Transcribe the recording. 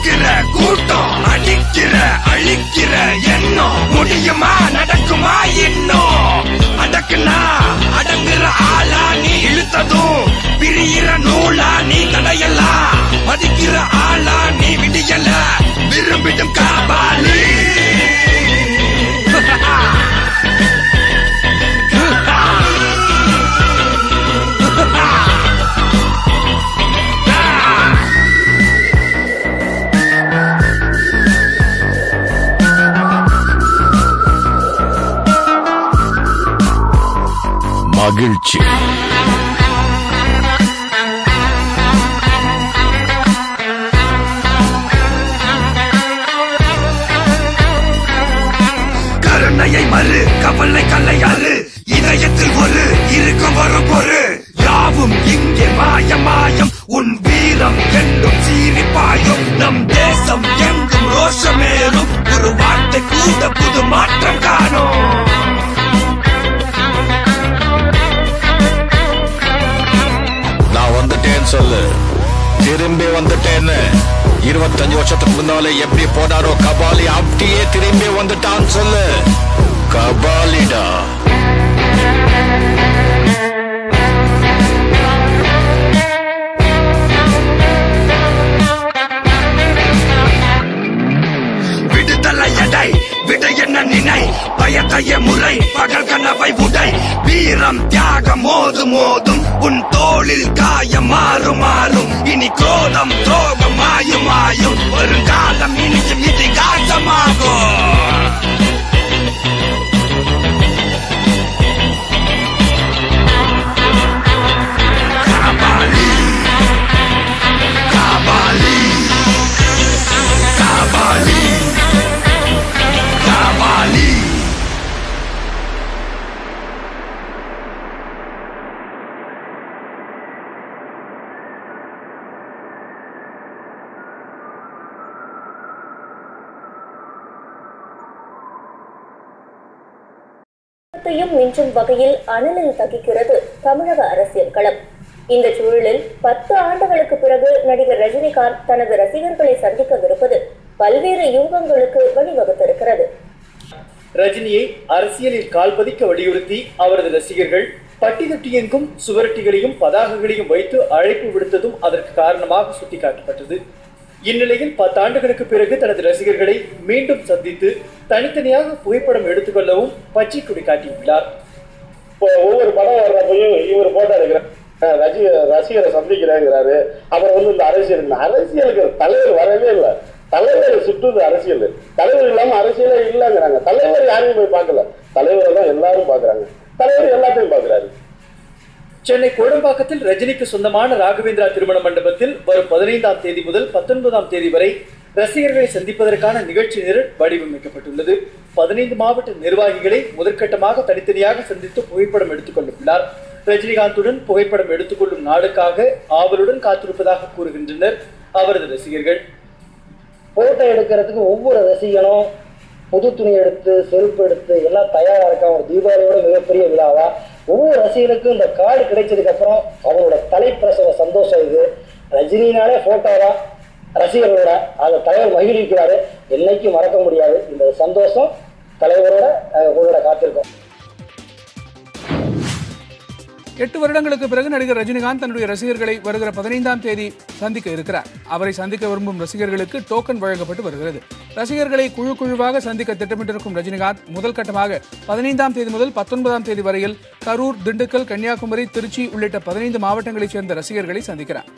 அடிக்கிற கூட்டம் அடிக்கிற அழிக்கிற எண்ணம் முடியுமா நடக்குமா இன்னும் அடக்குனா அடங்குற ஆளா நீ இழுத்ததும் பிரியிற நூலா நீ தடையலாம் மதிக்கிற ஆளா நீ விடியல விரும்பிடும் காபாலி மகிழ்ச்சி கருணையை மறு கவலை கல்லையாறு இதயத்தில் ஒரு இருக்கும் வரும் பொரு யாவும் இங்கே மாயம் உன் வீரம் என்றும் சீரிப்பாயும் நம் தேசம் எங்கும் ரோஷமேறும் ஒரு வார்த்தை கூட புது மாற்றம் காணும் சொல்லு திரும்பி வந்துட்டேன்னு 25 வருஷத்துக்கு முன்னாலே எப்படி போனாரோ கபாலி அப்படியே திரும்பி வந்துட்டான் சொல்லு கபாலிடா விடுதலை எடை விடை என்ன நினை பயத்தைய முறை பகல் கனவை உடை வீரம் தியாகம் மோதும் உன் தோளில் காயம் மாறும் இனி குரோதம் துரோகம் மாயும் வருங்காலம் இனியும் இதிகாசமாகும் மிஞ்சும் வகையில் அனலில் தகிக்கிறது தமிழக அரசியல் களம். இந்த சூழலில் 10 ஆண்டுகளுக்கு பிறகு நடிகர் ரஜினிகாந்த் தனது ரசிகர்களை சந்திக்கவிருப்பது பல்வேறு யூகங்களுக்கு வழிவகுத்திருக்கிறது. ரஜினியை அரசியலில் கால்பதிக்க வலியுறுத்தி அவரது ரசிகர்கள் பட்டி தொட்டி எங்கும் சுவரட்டிகளையும் பதாகைகளையும் வைத்து அழைப்பு விடுத்ததும் அதற்கு காரணமாக சுட்டிக்காட்டப்பட்டது. இந்நிலையில் 10 ஆண்டுகளுக்கு பிறகு தனது ரசிகர்களை மீண்டும் சந்தித்து தனித்தனியாக புகைப்படம் எடுத்துக்கொள்ளவும் பச்சை கொடி காட்டியுள்ளார். ஒவ்வொரு படம் வர்றப்பையும் இவர் போட்டோ எடுக்கிறார், ரசிகரை சந்திக்கிறாங்கிறாரு. அப்புறம் இந்த அரசியலுக்கு தலைவர் வரவே இல்லை. தலைவர் சுற்றுது அரசியல். தலைவர் இல்லாம அரசியலே இல்லைங்கிறாங்க. தலைவர் யாரையும் போய் பார்க்கல, தலைவரை தான் எல்லாரும் பாக்குறாங்க. தலைவர் எல்லாத்தையும் பாக்குறாரு. சென்னை கோடம்பாக்கத்தில் ரஜினிக்கு சொந்தமான ராகவேந்திரா திருமண மண்டபத்தில் வரும் 15ஆம் தேதி முதல் 19ஆம் தேதி வரை ரசிகர்களை சந்திப்பதற்கான நிகழ்ச்சி நிரல் வடிவமைக்கப்பட்டுள்ளது. 15 மாவட்ட நிர்வாகிகளை முதற்கட்டமாக தனித்தனியாக சந்தித்து புகைப்படம் எடுத்துக் கொண்டுள்ளார். ரஜினிகாந்துடன் புகைப்படம் எடுத்துக்கொள்ளும் நாளுக்காக ஆவலுடன் காத்திருப்பதாக கூறுகின்றனர் அவரது ரசிகர்கள். போட்டோ எடுக்கிறதுக்கு ஒவ்வொரு ரசிகனும் புது துணி எடுத்து செருப்பு எடுத்து எல்லாம் தயாரா இருக்கான். ஒரு தீபாவளியோட மிகப்பெரிய விழாவா ஒவ்வொரு ரசிகனுக்கும் இந்த கார்டு கிடைச்சதுக்கு அப்புறம் அவனோட தலைப்பிரசவ சந்தோஷம் இது. ரஜினினாலே போட்டோவா ரசிகர்களோட அந்த தலைவர் மகிழ்விக்கிறாரு. என்னைக்கும் மறக்க முடியாது இந்த சந்தோஷம். தலைவரோட உங்களோட காத்திருக்கோம். 8 வருடங்களுக்கு பிறகு நடிகர் ரஜினிகாந்த் தன்னுடைய ரசிகர்களை வருகிற 15ஆம் தேதி சந்திக்க இருக்கிறார். அவரை சந்திக்க விரும்பும் ரசிகர்களுக்கு டோக்கன் வழங்கப்பட்டு வருகிறது. ரசிகர்களை குழுவாக சந்திக்க திட்டமிட்டிருக்கும் ரஜினிகாந்த் முதல் கட்டமாக 15ஆம் தேதி முதல் 19ஆம் தேதி வரையில் கரூர், திண்டுக்கல், கன்னியாகுமரி, திருச்சி உள்ளிட்ட 15 மாவட்டங்களைச் சேர்ந்த ரசிகர்களை சந்திக்கிறார்.